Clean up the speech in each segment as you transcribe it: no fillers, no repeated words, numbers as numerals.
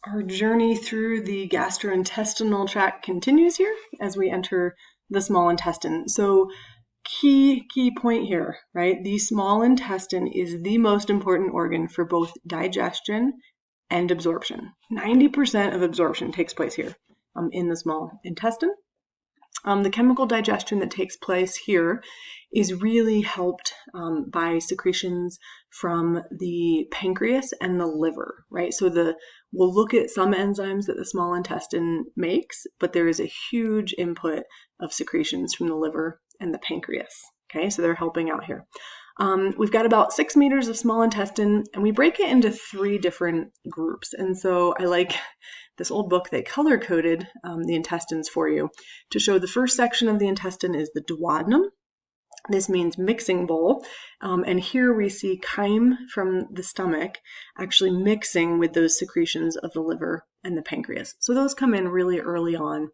Our journey through the gastrointestinal tract continues here as we enter the small intestine. So key point here, right? The small intestine is the most important organ for both digestion and absorption. 90% of absorption takes place here in the small intestine. The chemical digestion that takes place here is really helped by secretions from the pancreas and the liver, right? So we'll look at some enzymes that the small intestine makes, but there is a huge input of secretions from the liver and the pancreas, okay? So they're helping out here. We've got about 6 meters of small intestine, and we break it into 3 different groups. And so I like this old book, they color-coded the intestines for you to show the first section of the intestine is the duodenum. This means mixing bowl. And here we see chyme from the stomach actually mixing with those secretions of the liver and the pancreas. So those come in really early on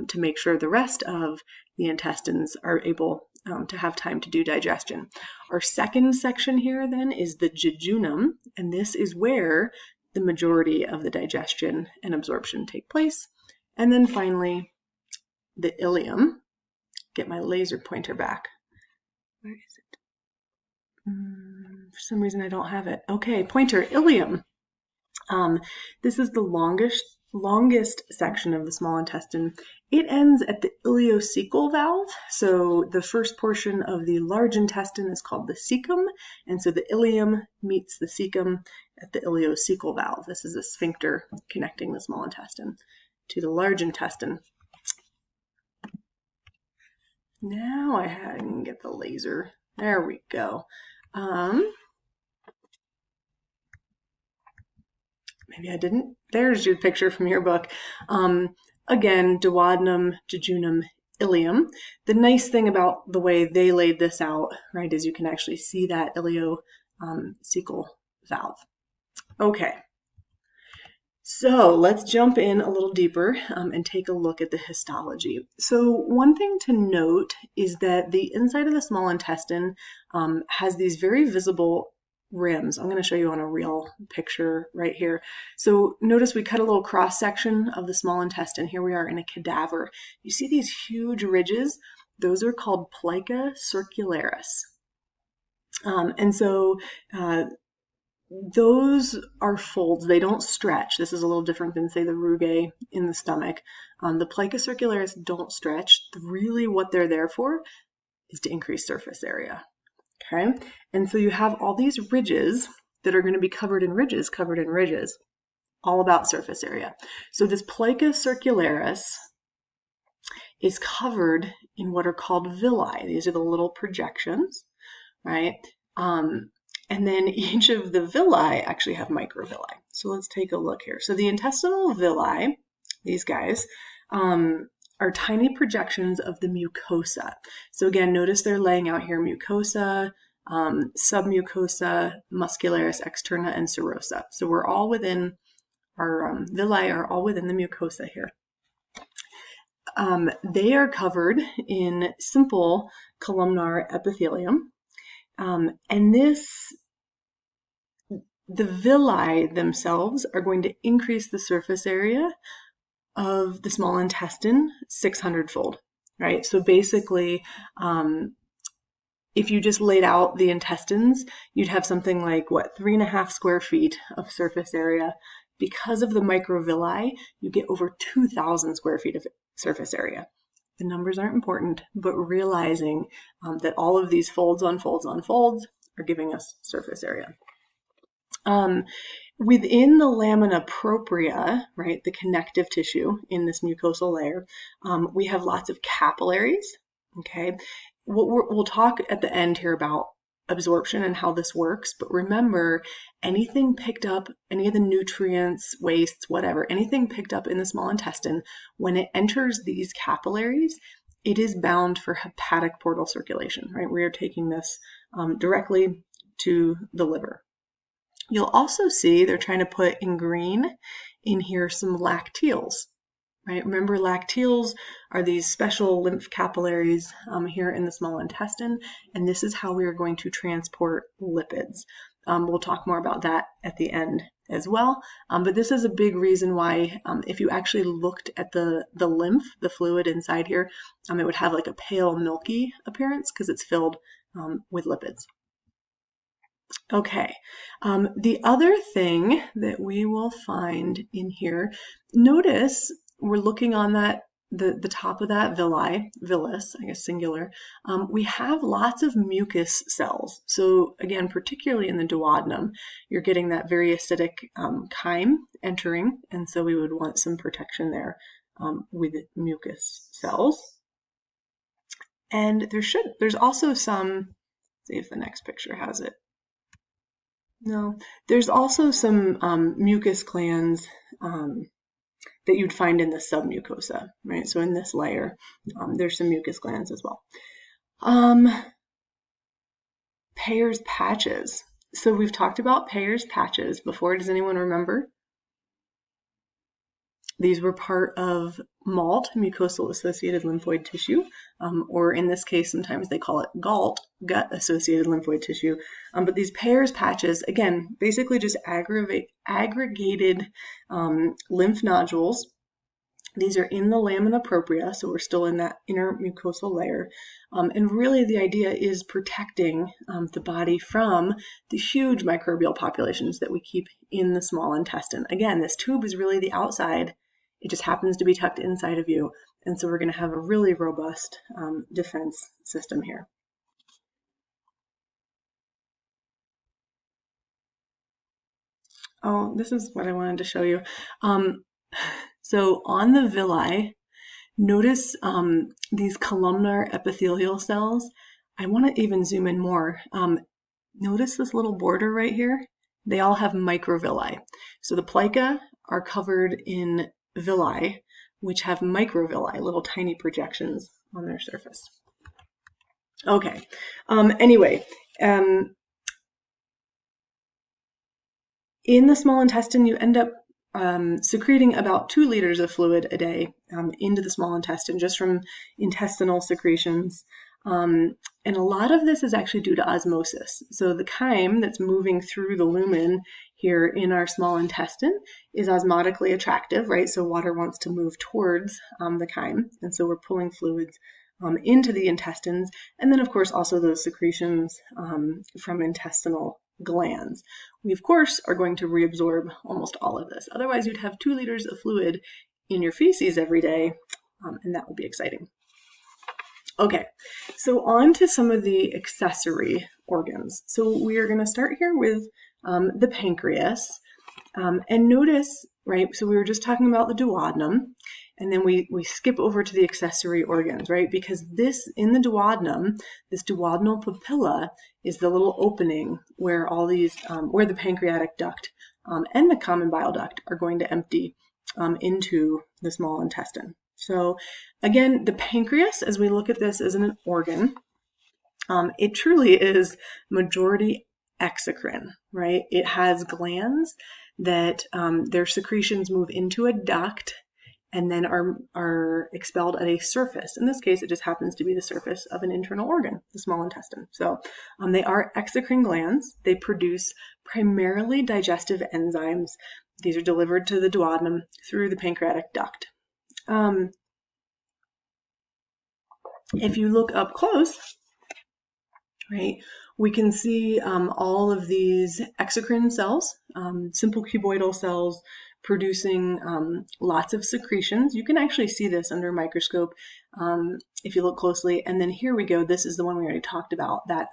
to make sure the rest of the intestines are able to have time to do digestion. Our second section here then is the jejunum, and this is where the majority of the digestion and absorption take place. And then finally, the ileum. Get my laser pointer back. Where is it? For some reason I don't have it. Okay, pointer, ileum. This is the longest section of the small intestine. It ends at the ileocecal valve. So the first portion of the large intestine is called the cecum. And so the ileum meets the cecum at the ileocecal valve. This is a sphincter connecting the small intestine to the large intestine. Now I can get the laser. There we go. Maybe I didn't. There's your picture from your book. Again, duodenum, jejunum, ileum. The nice thing about the way they laid this out, right, is you can actually see that ileocecal valve. Okay. So let's jump in a little deeper and take a look at the histology. So one thing to note is that the inside of the small intestine has these very visible rims. I'm going to show you on a real picture right here. So notice we cut a little cross section of the small intestine. Here we are in a cadaver. You see these huge ridges? Those are called plica circularis. And so those are folds. They don't stretch. This is a little different than, say, the rugae in the stomach. The plica circularis don't stretch. Really what they're there for is to increase surface area. Okay? And so you have all these ridges that are going to be covered in ridges, all about surface area. So this plica circularis is covered in what are called villi. These are the little projections, right? And then each of the villi actually have microvilli. So let's take a look here. So the intestinal villi, these guys, are tiny projections of the mucosa. So again, notice they're laying out here mucosa, submucosa, muscularis externa, and serosa. So we're all within, our villi are all within the mucosa here. They are covered in simple columnar epithelium. And the villi themselves are going to increase the surface area of the small intestine 600-fold, right? So basically, if you just laid out the intestines, you'd have something like, 3.5 square feet of surface area. Because of the microvilli, you get over 2,000 square feet of surface area. The numbers aren't important, but realizing that all of these folds on folds on folds are giving us surface area. Within the lamina propria, right, the connective tissue in this mucosal layer, we have lots of capillaries, okay? We'll talk at the end here about absorption and how this works, but remember, anything picked up, any of the nutrients, wastes, whatever, anything picked up in the small intestine, when it enters these capillaries, it is bound for hepatic portal circulation, right? We are taking this directly to the liver. You'll also see they're trying to put in green in here some lacteals, right? Remember, lacteals are these special lymph capillaries here in the small intestine, and this is how we are going to transport lipids. We'll talk more about that at the end as well. But this is a big reason why if you actually looked at the lymph, the fluid inside here, it would have like a pale milky appearance because it's filled with lipids. Okay, the other thing that we will find in here, notice we're looking on that the top of that villi, villus, I guess singular, we have lots of mucus cells. So again, particularly in the duodenum, you're getting that very acidic chyme entering, and so we would want some protection there with mucus cells. And there's also some, see if the next picture has it. No, there's also some mucus glands that you'd find in the submucosa, right? So in this layer, there's some mucus glands as well. Peyer's patches. So we've talked about Peyer's patches before. Does anyone remember? These were part of MALT, mucosal-associated lymphoid tissue, or in this case, sometimes they call it GALT, gut-associated lymphoid tissue. But these Peyer's patches, again, basically just aggregated lymph nodules. These are in the lamina propria, so we're still in that inner mucosal layer. And really the idea is protecting the body from the huge microbial populations that we keep in the small intestine. Again, this tube is really the outside. It just happens to be tucked inside of you. And so we're going to have a really robust defense system here. Oh, this is what I wanted to show you. So on the villi, notice these columnar epithelial cells. I want to even zoom in more. Notice this little border right here? They all have microvilli. So the plica are covered in villi, which have microvilli, little tiny projections on their surface. Okay, anyway, in the small intestine, you end up secreting about 2 liters of fluid a day into the small intestine just from intestinal secretions. And a lot of this is actually due to osmosis. So the chyme that's moving through the lumen here in our small intestine is osmotically attractive, right? So water wants to move towards the chyme. And so we're pulling fluids into the intestines. And then, of course, also those secretions from intestinal glands. We, of course, are going to reabsorb almost all of this. Otherwise, you'd have 2 liters of fluid in your feces every day, and that would be exciting. Okay, so on to some of the accessory organs. So we are going to start here with the pancreas. And notice, right, so we were just talking about the duodenum, and then we skip over to the accessory organs, right? Because this, in the duodenum, this duodenal papilla is the little opening where all these, where the pancreatic duct and the common bile duct are going to empty into the small intestine. So again, the pancreas, as we look at this as an organ, it truly is majority exocrine, right? It has glands that their secretions move into a duct and then are expelled at a surface. In this case, it just happens to be the surface of an internal organ, the small intestine. So they are exocrine glands. They produce primarily digestive enzymes. These are delivered to the duodenum through the pancreatic duct. If you look up close, right, we can see all of these exocrine cells, simple cuboidal cells, producing lots of secretions. You can actually see this under a microscope if you look closely. And then here we go. This is the one we already talked about, that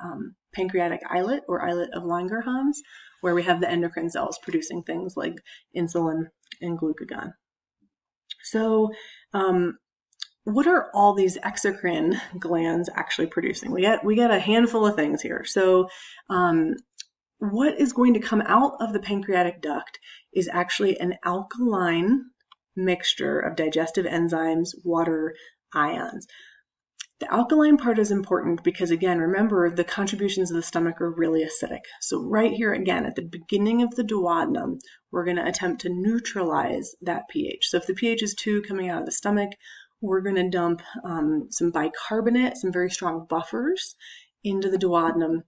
pancreatic islet or islet of Langerhans, where we have the endocrine cells producing things like insulin and glucagon. So what are all these exocrine glands actually producing? We get a handful of things here. So what is going to come out of the pancreatic duct is actually an alkaline mixture of digestive enzymes, water, ions. The alkaline part is important because, again, remember, the contributions of the stomach are really acidic. So right here, again, at the beginning of the duodenum, we're going to attempt to neutralize that pH. So if the pH is 2 coming out of the stomach, we're going to dump some bicarbonate, some very strong buffers into the duodenum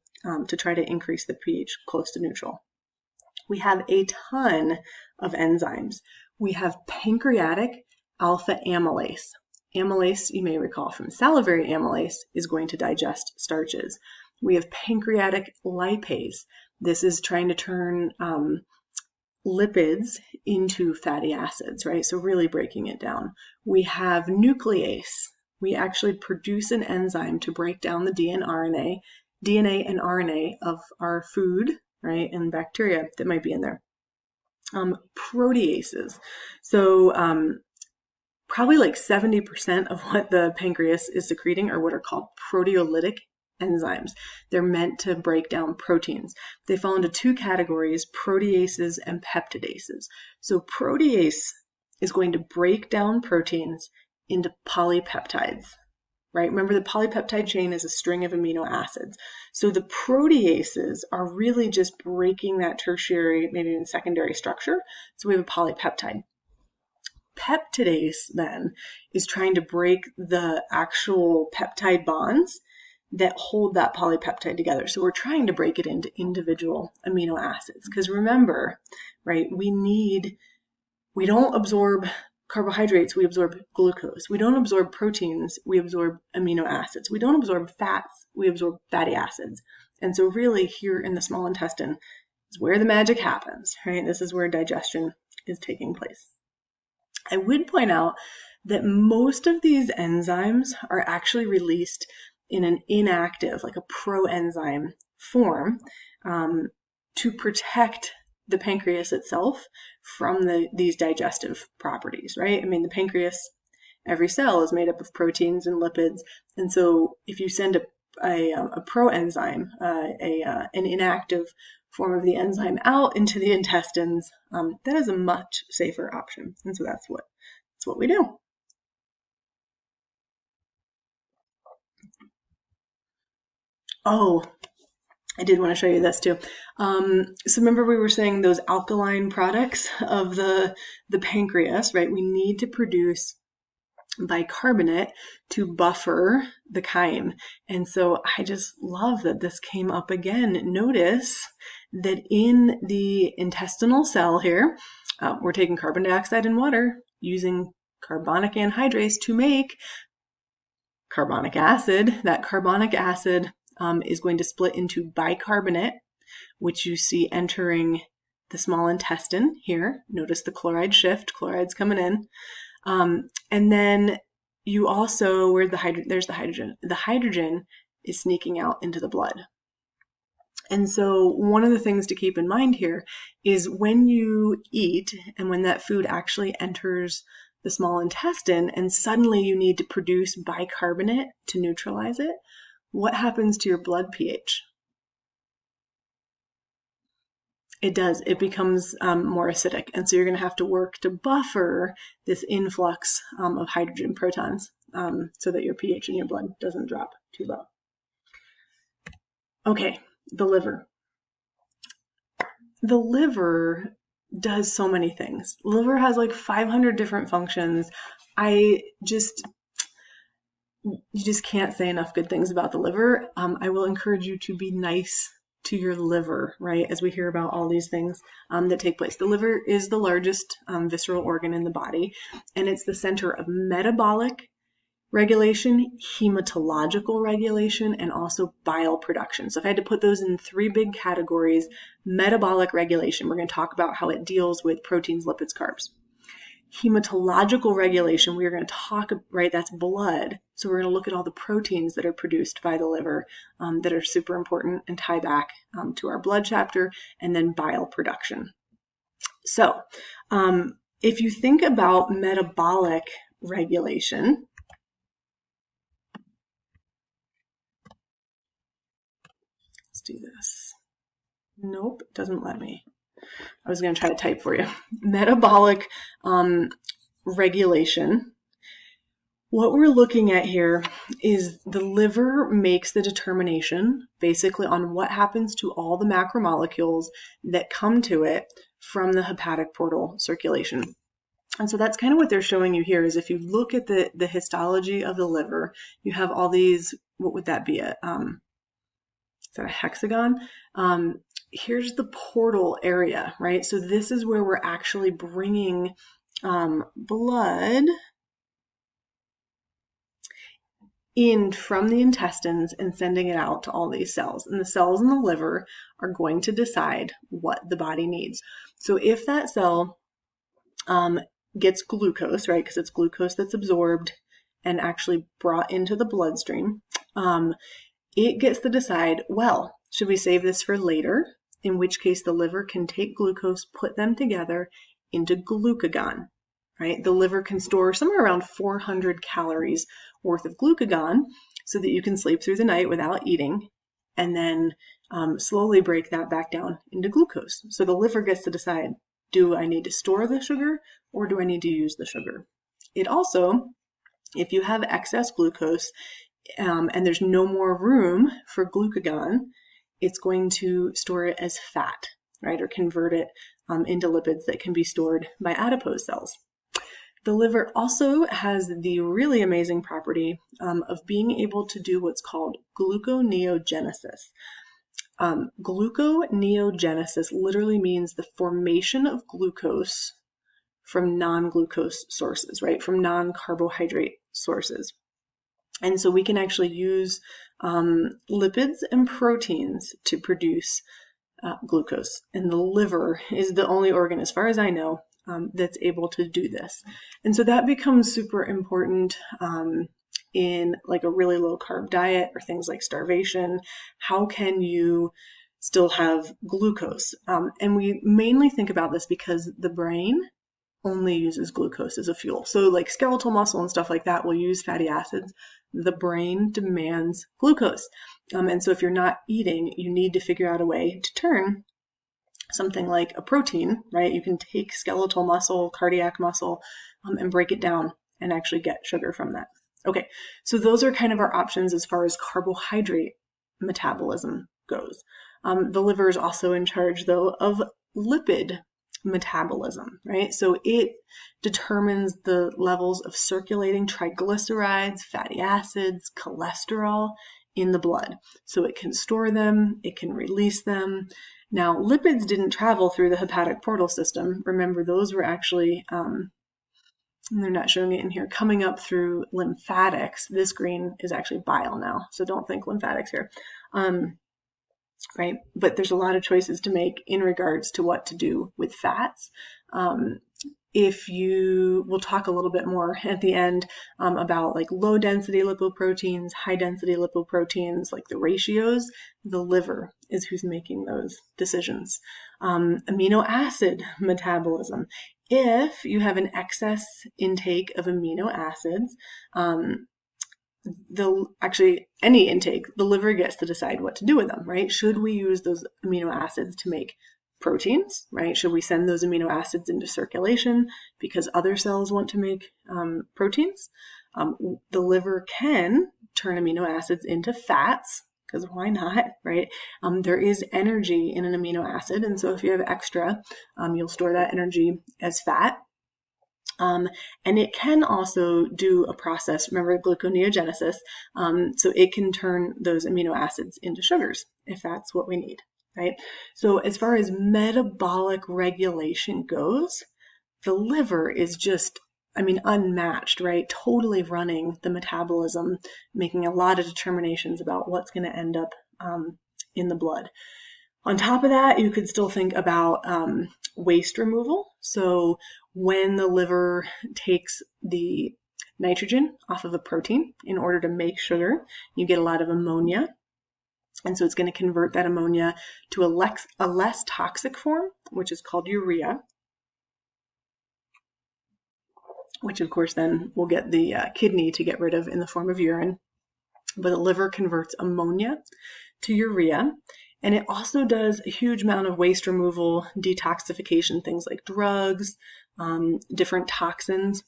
to try to increase the pH close to neutral. We have a ton of enzymes. We have pancreatic alpha amylase. Amylase, you may recall from salivary amylase, is going to digest starches. We have pancreatic lipase. This is trying to turn lipids into fatty acids, right? So really breaking it down. We have nuclease. We actually produce an enzyme to break down the DNA and RNA of our food, right, and bacteria that might be in there. Proteases. So probably like 70% of what the pancreas is secreting are what are called proteolytic enzymes. They're meant to break down proteins. They fall into two categories, proteases and peptidases. So protease is going to break down proteins into polypeptides, right? Remember, the polypeptide chain is a string of amino acids. So the proteases are really just breaking that tertiary, maybe even secondary structure. So we have a polypeptide. Peptidase then is trying to break the actual peptide bonds that hold that polypeptide together. So we're trying to break it into individual amino acids. Because remember, right, we don't absorb carbohydrates, we absorb glucose. We don't absorb proteins, we absorb amino acids. We don't absorb fats, we absorb fatty acids. And so really here in the small intestine is where the magic happens, right? This is where digestion is taking place. I would point out that most of these enzymes are actually released in an inactive, like a proenzyme form, to protect the pancreas itself from these digestive properties, right? I mean, the pancreas, every cell is made up of proteins and lipids. And so if you send a proenzyme, an inactive form of the enzyme out into the intestines, that is a much safer option. And so that's what we do. Oh, I did want to show you this too. So remember we were saying those alkaline products of the pancreas, right? We need to produce bicarbonate to buffer the chyme. And so I just love that this came up again. Notice that in the intestinal cell here, we're taking carbon dioxide and water, using carbonic anhydrase to make carbonic acid. That carbonic acid is going to split into bicarbonate, which you see entering the small intestine here. Notice the chloride shift, chloride's coming in. And then you also, there's the hydrogen. The hydrogen is sneaking out into the blood. And so one of the things to keep in mind here is when you eat and when that food actually enters the small intestine and suddenly you need to produce bicarbonate to neutralize it, what happens to your blood pH? It does. It becomes more acidic. And so you're going to have to work to buffer this influx of hydrogen protons so that your pH in your blood doesn't drop too low. Okay, the liver. The liver does so many things. The liver has like 500 different functions. You just can't say enough good things about the liver. I will encourage you to be nice to your liver, right? As we hear about all these things that take place. The liver is the largest visceral organ in the body, and it's the center of metabolic regulation, hematological regulation, and also bile production. So if I had to put those in three big categories, metabolic regulation, we're going to talk about how it deals with proteins, lipids, carbs. Hematological regulation, we are going to talk, right, that's blood. So we're going to look at all the proteins that are produced by the liver that are super important and tie back to our blood chapter, and then bile production. So if you think about metabolic regulation, let's do this. Nope, it doesn't let me. I was going to try to type for you. Metabolic regulation. What we're looking at here is the liver makes the determination basically on what happens to all the macromolecules that come to it from the hepatic portal circulation. And so that's kind of what they're showing you here is if you look at the histology of the liver, you have all these, what would that be? Is that a hexagon? here's the portal area, right? So this is where we're actually bringing blood in from the intestines and sending it out to all these cells. And the cells in the liver are going to decide what the body needs. So if that cell gets glucose, right, because it's glucose that's absorbed and actually brought into the bloodstream, it gets to decide, well, should we save this for later? In which case the liver can take glucose, put them together into glucagon, right? The liver can store somewhere around 400 calories worth of glucagon so that you can sleep through the night without eating, and then slowly break that back down into glucose. So the liver gets to decide, do I need to store the sugar or do I need to use the sugar? It also, if you have excess glucose and there's no more room for glucagon, it's going to store it as fat, right? Or convert it into lipids that can be stored by adipose cells. The liver also has the really amazing property of being able to do what's called gluconeogenesis. Gluconeogenesis literally means the formation of glucose from non-glucose sources, right? From non-carbohydrate sources. And so we can actually use lipids and proteins to produce glucose. And the liver is the only organ, as far as I know, that's able to do this. And so that becomes super important in like a really low carb diet or things like starvation. How can you still have glucose? And we mainly think about this because the brain only uses glucose as a fuel. So like skeletal muscle and stuff like that will use fatty acids. The brain demands glucose. And so if you're not eating, you need to figure out a way to turn something like a protein, right? You can take skeletal muscle, cardiac muscle, and break it down and actually get sugar from that. Okay, so those are kind of our options as far as carbohydrate metabolism goes. The liver is also in charge, though, of lipid metabolism, right? So it determines the levels of circulating triglycerides, fatty acids, cholesterol in the blood. So it can store them, it can release them. Now, lipids didn't travel through the hepatic portal system. Remember, those were actually, they're not showing it in here, coming up through lymphatics. This green is actually bile now, so don't think lymphatics here. Right? But there's a lot of choices to make in regards to what to do with fats. We'll talk a little bit more at the end about like low density lipoproteins, high density lipoproteins, like the ratios. The liver is who's making those decisions. Amino acid metabolism. If you have an excess intake of amino acids, any intake, the liver gets to decide what to do with them, right? Should we use those amino acids to make proteins, right? Should we send those amino acids into circulation because other cells want to make proteins? The liver can turn amino acids into fats, because why not, right? There is energy in an amino acid, and so if you have extra, you'll store that energy as fat. And it can also do a process, remember gluconeogenesis, so it can turn those amino acids into sugars if that's what we need, right? So as far as metabolic regulation goes, the liver is just, unmatched, right? Totally running the metabolism, making a lot of determinations about what's going to end up in the blood. On top of that, you could still think about waste removal. So when the liver takes the nitrogen off of a protein in order to make sugar, you get a lot of ammonia. And so it's going to convert that ammonia to a less toxic form, which is called urea, which of course then we'll get the kidney to get rid of in the form of urine. But the liver converts ammonia to urea. And it also does a huge amount of waste removal, detoxification, things like drugs, different toxins.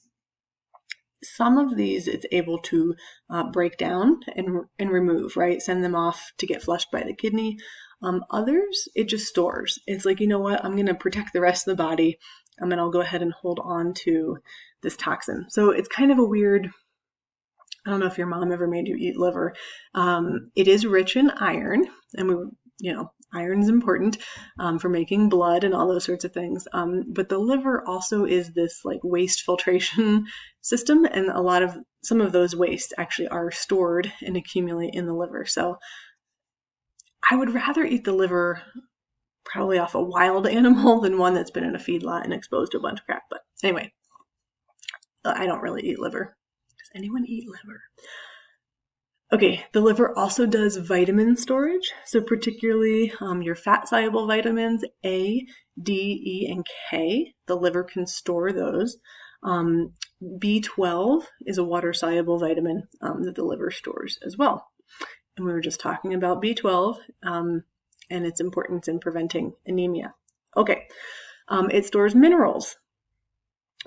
Some of these it's able to break down and remove, right? Send them off to get flushed by the kidney. Others, it just stores. It's like, you know what? I'm going to protect the rest of the body, and I'll go ahead and hold on to this toxin. So it's kind of a weird, I don't know if your mom ever made you eat liver. It is rich in iron, and Iron's important for making blood and all those sorts of things. But the liver also is this like waste filtration system, and some of those wastes actually are stored and accumulate in the liver. So I would rather eat the liver probably off a wild animal than one that's been in a feedlot and exposed to a bunch of crap. But anyway, I don't really eat liver. Does anyone eat liver? Okay, the liver also does vitamin storage, so particularly your fat-soluble vitamins A, D, E, and K. The liver can store those. B12 is a water-soluble vitamin that the liver stores as well. And we were just talking about B12 and its importance in preventing anemia. Okay, it stores minerals,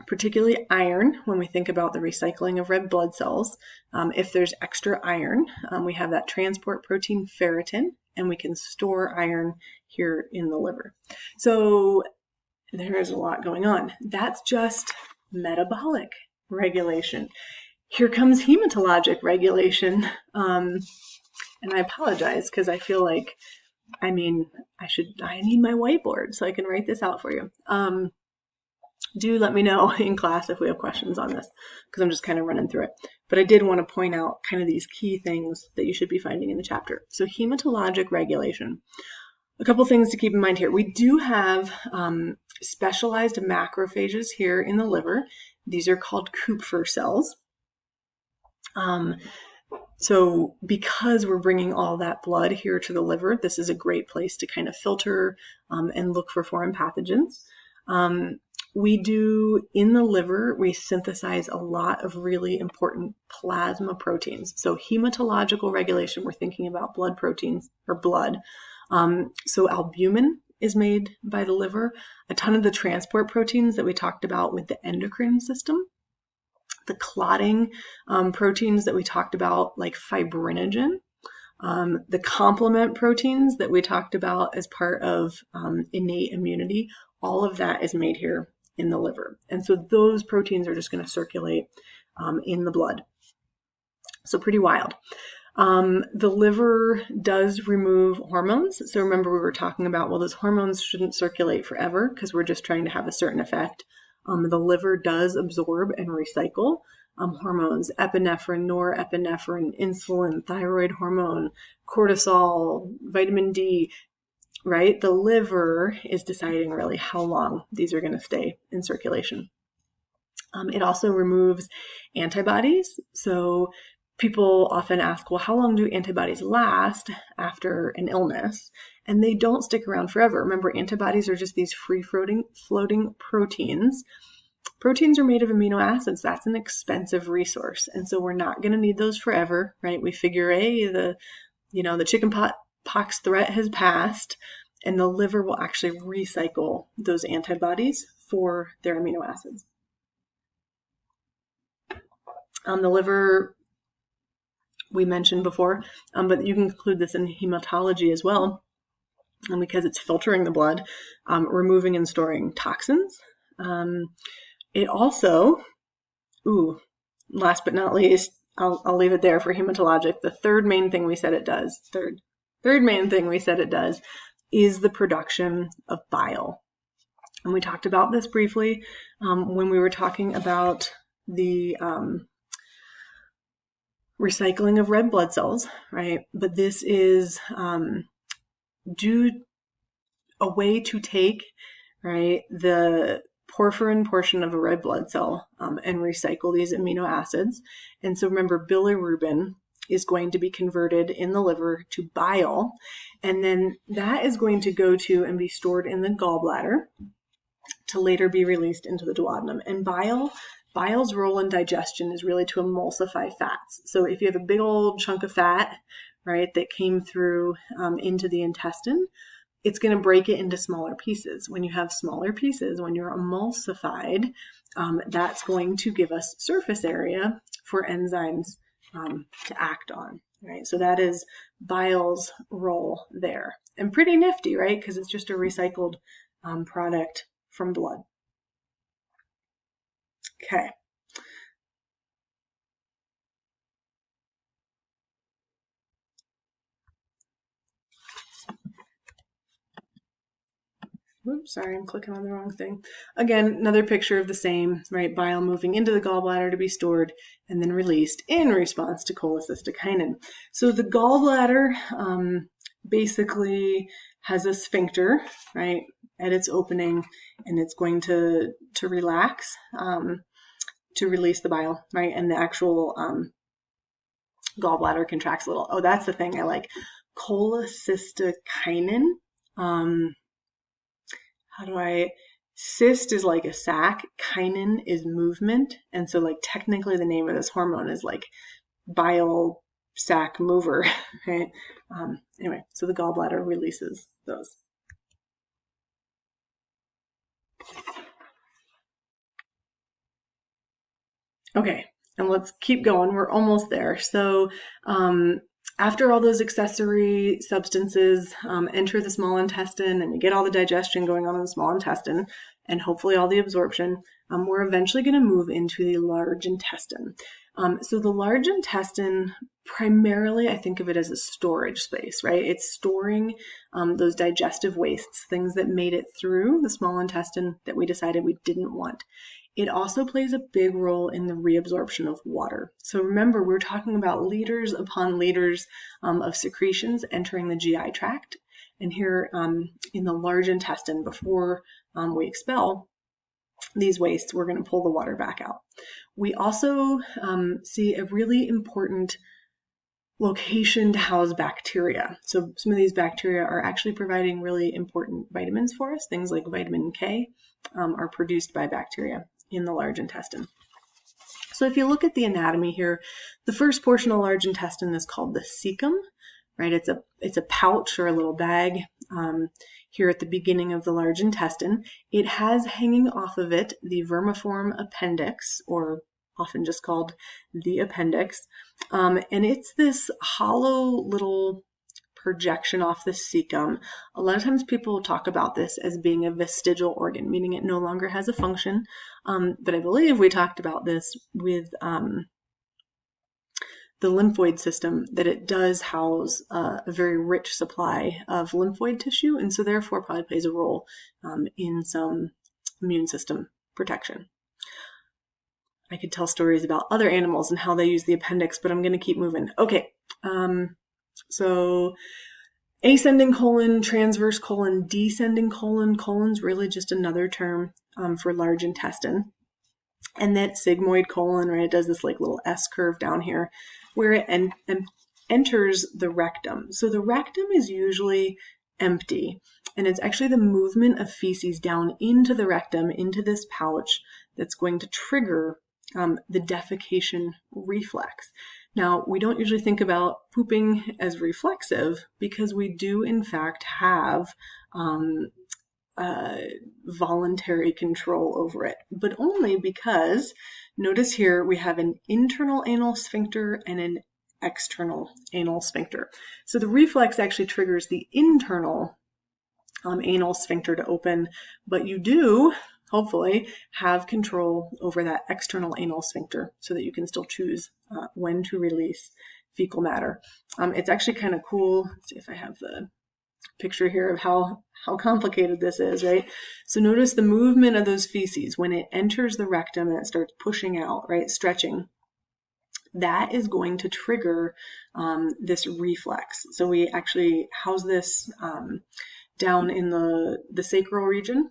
particularly iron. When we think about the recycling of red blood cells, if there's extra iron, we have that transport protein ferritin, and we can store iron here in the liver. So there is a lot going on. That's just metabolic regulation. Here comes hematologic regulation. And I apologize because I feel like, I need my whiteboard so I can write this out for you. Do let me know in class if we have questions on this, because I'm just kind of running through it. But I did want to point out kind of these key things that you should be finding in the chapter. So hematologic regulation. A couple things to keep in mind here. We do have specialized macrophages here in the liver. These are called Kupffer cells. So because we're bringing all that blood here to the liver, this is a great place to kind of filter and look for foreign pathogens. In the liver, we synthesize a lot of really important plasma proteins. So hematological regulation, we're thinking about blood proteins or blood. So albumin is made by the liver. A ton of the transport proteins that we talked about with the endocrine system. The clotting proteins that we talked about, like fibrinogen. The complement proteins that we talked about as part of innate immunity. All of that is made here in the liver. And so those proteins are just going to circulate in the blood. So pretty wild. The liver does remove hormones. So remember we were talking about, well, those hormones shouldn't circulate forever because we're just trying to have a certain effect. The liver does absorb and recycle hormones, epinephrine, norepinephrine, insulin, thyroid hormone, cortisol, vitamin D, right? The liver is deciding really how long these are going to stay in circulation. It also removes antibodies. So people often ask, well, how long do antibodies last after an illness? And they don't stick around forever. Remember, antibodies are just these floating proteins. Proteins are made of amino acids. That's an expensive resource. And so we're not going to need those forever, right? We figure, the chicken pox threat has passed, and the liver will actually recycle those antibodies for their amino acids. The liver, we mentioned before, but you can include this in hematology as well, because it's filtering the blood, removing and storing toxins. It also, last but not least, I'll leave it there for hematologic. The third main thing we said it does, is the production of bile. And we talked about this briefly when we were talking about the recycling of red blood cells, right? But this is a way to take, right, the porphyrin portion of a red blood cell and recycle these amino acids. And so remember, bilirubin is going to be converted in the liver to bile, and then that is going to go to and be stored in the gallbladder to later be released into the duodenum. And bile's role in digestion is really to emulsify fats. So if you have a big old chunk of fat, right, that came through into the intestine, it's going to break it into smaller pieces. When you have smaller pieces, when you're emulsified, that's going to give us surface area for enzymes to act on, right? So that is bile's role there. And pretty nifty, right? Because it's just a recycled product from blood. Okay. Oops, sorry, I'm clicking on the wrong thing. Again, another picture of the same, right? Bile moving into the gallbladder to be stored and then released in response to cholecystokinin. So the gallbladder basically has a sphincter, right, at its opening, and it's going to relax to release the bile, right? And the actual gallbladder contracts a little. Oh, that's the thing I like. Cholecystokinin. Cyst is like a sac, kinin is movement, and so like technically the name of this hormone is like bile sac mover, right? Anyway, so the gallbladder releases those. Okay, and let's keep going. We're almost there. So after all those accessory substances enter the small intestine and you get all the digestion going on in the small intestine and hopefully all the absorption, we're eventually going to move into the large intestine. So the large intestine, primarily I think of it as a storage space, right? It's storing those digestive wastes, things that made it through the small intestine that we decided we didn't want. It also plays a big role in the reabsorption of water. So remember, we're talking about liters upon liters of secretions entering the GI tract. And here in the large intestine, before we expel these wastes, we're going to pull the water back out. We also see a really important location to house bacteria. So some of these bacteria are actually providing really important vitamins for us. Things like vitamin K are produced by bacteria in the large intestine. So if you look at the anatomy here, the first portion of the large intestine is called the cecum, right? It's a pouch or a little bag here at the beginning of the large intestine. It has hanging off of it the vermiform appendix, or often just called the appendix. And it's this hollow little projection off the cecum. A lot of times people talk about this as being a vestigial organ, meaning it no longer has a function. But I believe we talked about this with the lymphoid system, that it does house a very rich supply of lymphoid tissue, and so therefore probably plays a role in some immune system protection. I could tell stories about other animals and how they use the appendix, but I'm going to keep moving. Okay, so ascending colon, transverse colon, descending colon. Colon's really just another term for large intestine. And that sigmoid colon, right, it does this like little S curve down here where it enters the rectum. So the rectum is usually empty, and it's actually the movement of feces down into the rectum, into this pouch, that's going to trigger the defecation reflex. Now, we don't usually think about pooping as reflexive because we do, in fact, have voluntary control over it, but only because, notice here, we have an internal anal sphincter and an external anal sphincter. So the reflex actually triggers the internal anal sphincter to open, but you do hopefully have control over that external anal sphincter so that you can still choose when to release fecal matter. It's actually kind of cool. Let's see if I have the picture here of how complicated this is, right? So notice the movement of those feces when it enters the rectum and it starts pushing out, right, stretching. That is going to trigger this reflex. So we actually house this down in the sacral region.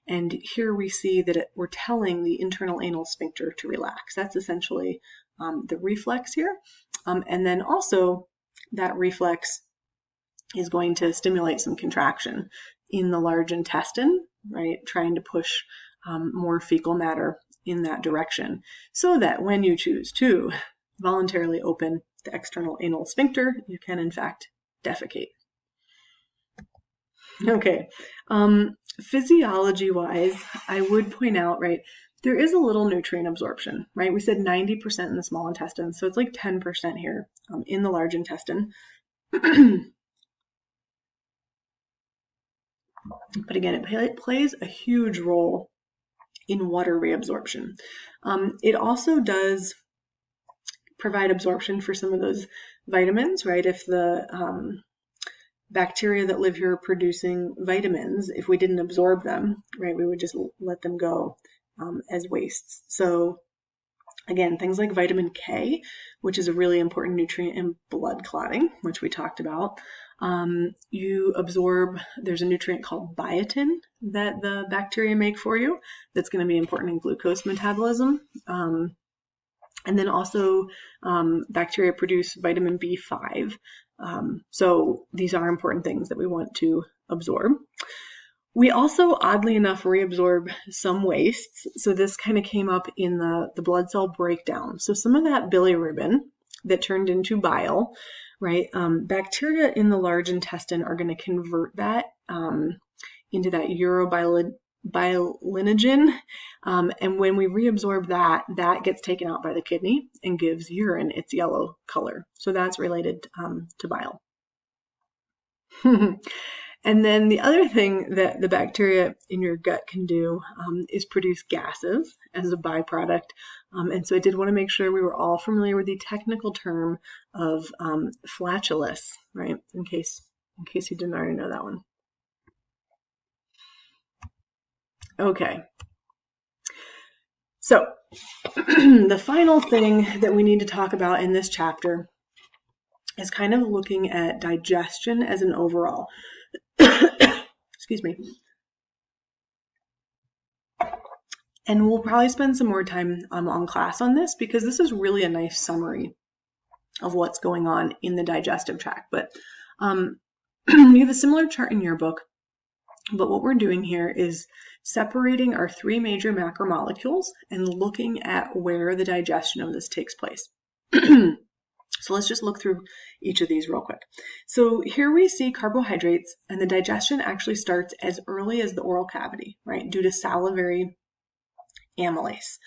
And here we see that we're telling the internal anal sphincter to relax. That's essentially the reflex here. And then also that reflex is going to stimulate some contraction in the large intestine, right? Trying to push more fecal matter in that direction so that when you choose to voluntarily open the external anal sphincter, you can in fact defecate. Okay, physiology-wise, I would point out, right, there is a little nutrient absorption, right? We said 90% in the small intestine, so it's like 10% here in the large intestine. But again, it plays a huge role in water reabsorption. It also does provide absorption for some of those vitamins, right? If the bacteria that live here producing vitamins, if we didn't absorb them, right, we would just let them go as wastes. So again, things like vitamin K, which is a really important nutrient in blood clotting, which we talked about. You absorb, there's a nutrient called biotin that the bacteria make for you that's going to be important in glucose metabolism. And then also bacteria produce vitamin B5. So these are important things that we want to absorb. We also, oddly enough, reabsorb some wastes. So this kind of came up in the blood cell breakdown. So some of that bilirubin that turned into bile, right? Bacteria in the large intestine are going to convert that into that urobilinogen. And when we reabsorb that, that gets taken out by the kidney and gives urine its yellow color. So that's related to bile. And then the other thing that the bacteria in your gut can do is produce gases as a byproduct. And so I did want to make sure we were all familiar with the technical term of flatulence, right? In case you didn't already know that one. Okay. So the final thing that we need to talk about in this chapter is kind of looking at digestion as an overall. Excuse me. And we'll probably spend some more time on class on this because this is really a nice summary of what's going on in the digestive tract. But you have a similar chart in your book, but what we're doing here is separating our three major macromolecules and looking at where the digestion of this takes place. So let's just look through each of these real quick. So here we see carbohydrates, and the digestion actually starts as early as the oral cavity, right, due to salivary amylase.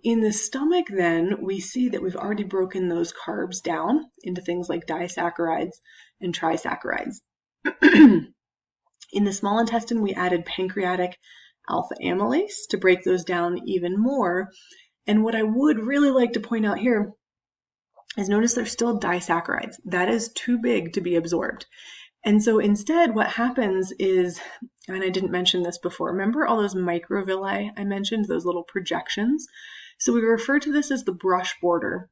In the stomach, then, we see that we've already broken those carbs down into things like disaccharides and trisaccharides. In the small intestine, we added pancreatic alpha amylase to break those down even more. And what I would really like to point out here is notice there's still disaccharides. That is too big to be absorbed. And so instead what happens is, and I didn't mention this before, remember all those microvilli I mentioned, those little projections? So we refer to this as the brush border.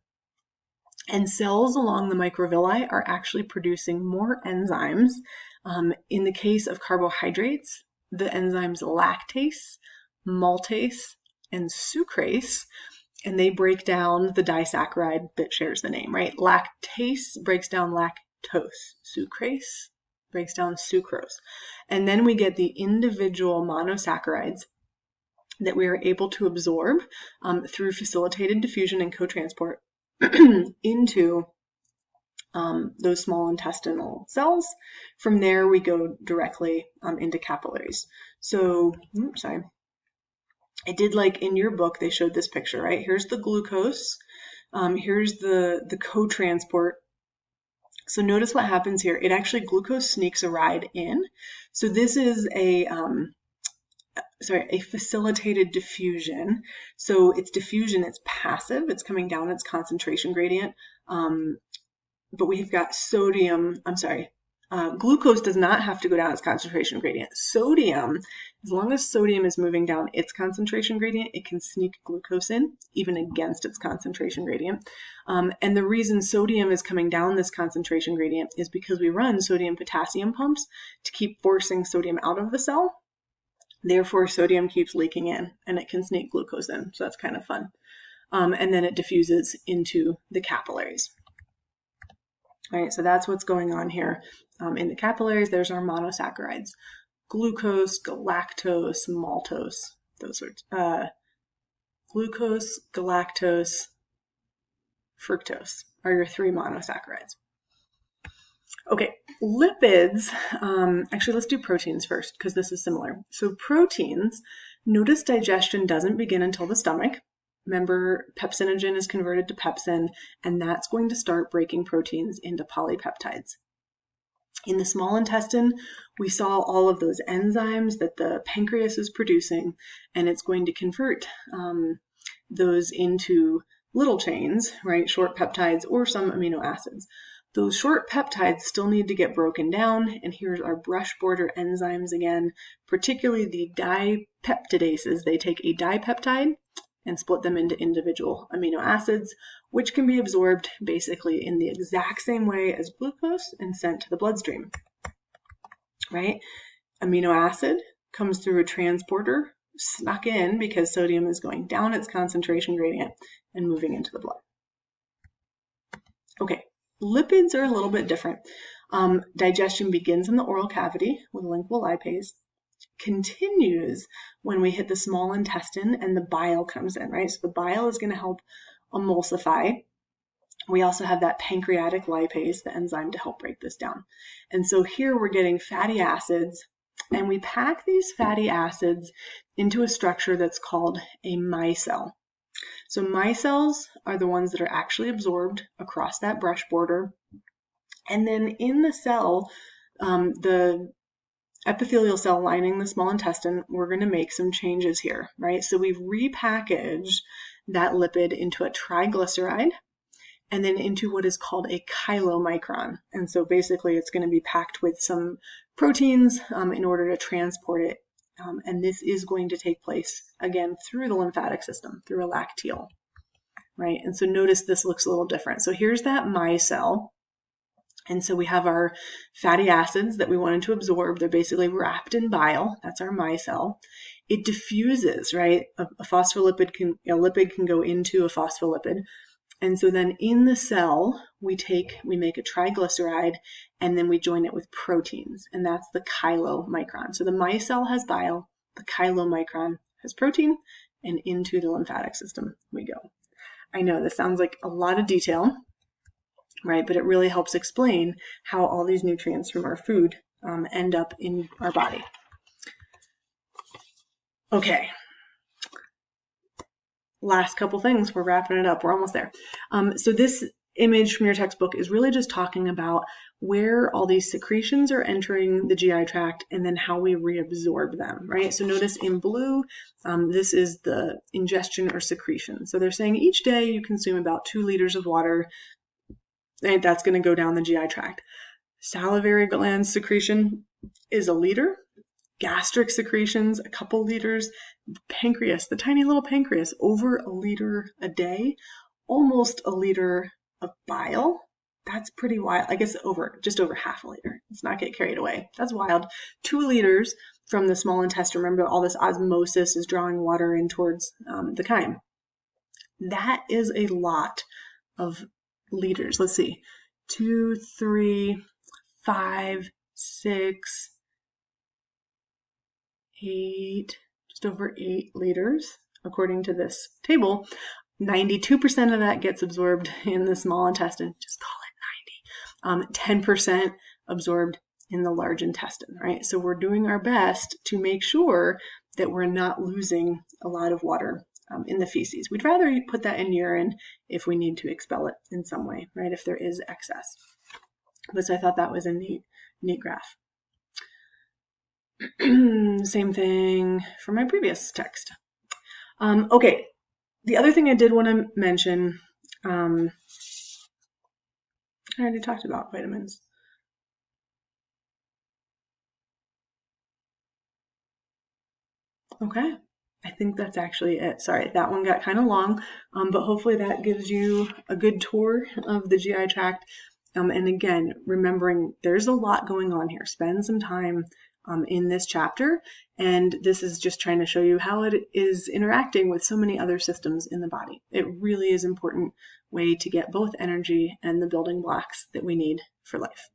And cells along the microvilli are actually producing more enzymes. In the case of carbohydrates, the enzymes lactase, maltase, and sucrase, and they break down the disaccharide that shares the name, right? Lactase breaks down lactose. Sucrase breaks down sucrose. And then we get the individual monosaccharides that we are able to absorb through facilitated diffusion and co-transport into those small intestinal cells. From there, we go directly into capillaries. So, sorry. I did like in your book, they showed this picture, right? Here's the glucose. Here's the co-transport. So notice what happens here. It actually, glucose sneaks a ride in. So this is a facilitated diffusion. So it's diffusion, it's passive, it's coming down its concentration gradient. But we've got glucose does not have to go down its concentration gradient. Sodium, as long as sodium is moving down its concentration gradient, it can sneak glucose in, even against its concentration gradient. And the reason sodium is coming down this concentration gradient is because we run sodium-potassium pumps to keep forcing sodium out of the cell. Therefore, sodium keeps leaking in, and it can sneak glucose in. So that's kind of fun. And then it diffuses into the capillaries. All right, so that's what's going on here. In the capillaries, there's our monosaccharides. Glucose, galactose, maltose, those sorts. Glucose, galactose, fructose are your three monosaccharides. Okay, lipids, actually let's do proteins first because this is similar. So proteins, notice digestion doesn't begin until the stomach. Remember, pepsinogen is converted to pepsin, and that's going to start breaking proteins into polypeptides. In the small intestine, we saw all of those enzymes that the pancreas is producing, and it's going to convert those into little chains, right, short peptides or some amino acids. Those short peptides still need to get broken down, and here's our brush border enzymes again, particularly the dipeptidases. They take a dipeptide and split them into individual amino acids, which can be absorbed basically in the exact same way as glucose and sent to the bloodstream, right? Amino acid comes through a transporter, snuck in because sodium is going down its concentration gradient and moving into the blood. Okay, lipids are a little bit different. Digestion begins in the oral cavity with lingual lipase, continues when we hit the small intestine and the bile comes in, right? So the bile is going to help emulsify. We also have that pancreatic lipase, the enzyme to help break this down. And so here we're getting fatty acids, and we pack these fatty acids into a structure that's called a micelle. So micelles are the ones that are actually absorbed across that brush border. And then in the cell, the epithelial cell lining the small intestine, we're going to make some changes here, right? So we've repackaged that lipid into a triglyceride and then into what is called a chylomicron. And so basically it's going to be packed with some proteins in order to transport it. And this is going to take place, again, through the lymphatic system, through a lacteal, right? And so notice this looks a little different. So here's that micelle. And so we have our fatty acids that we wanted to absorb. They're basically wrapped in bile. That's our micelle. It diffuses, right? A lipid can go into a phospholipid. And so then in the cell, we make a triglyceride, and then we join it with proteins, and that's the chylomicron. So the micelle has bile, the chylomicron has protein, and into the lymphatic system we go. I know this sounds like a lot of detail, right? But it really helps explain how all these nutrients from our food end up in our body. Okay. Last couple things, we're wrapping it up. We're almost there. So this image from your textbook is really just talking about where all these secretions are entering the GI tract and then how we reabsorb them, right? So notice in blue, this is the ingestion or secretion. So they're saying each day you consume about 2 liters of water, and that's going to go down the GI tract. Salivary gland secretion is 1 liter. Gastric secretions, a couple liters. Pancreas, the tiny little pancreas, over 1 liter a day. Almost 1 liter of bile. That's pretty wild. I guess just over half a liter. Let's not get carried away. That's wild. 2 liters from the small intestine. Remember, all this osmosis is drawing water in towards the chyme. That is a lot of liters. Let's see. 2, 3, 5, 6, 8, just over 8 liters, according to this table. 92% of that gets absorbed in the small intestine. Just call it 90. 10% absorbed in the large intestine, right? So we're doing our best to make sure that we're not losing a lot of water in the feces. We'd rather put that in urine if we need to expel it in some way, right? If there is excess. But so I thought that was a neat graph. Same thing for my previous text. Okay, the other thing I did want to mention, I already talked about vitamins. Okay, I think that's actually it. Sorry, that one got kind of long, but hopefully that gives you a good tour of the GI tract. And again, remembering there's a lot going on here. Spend some time in this chapter, and this is just trying to show you how it is interacting with so many other systems in the body. It really is an important way to get both energy and the building blocks that we need for life.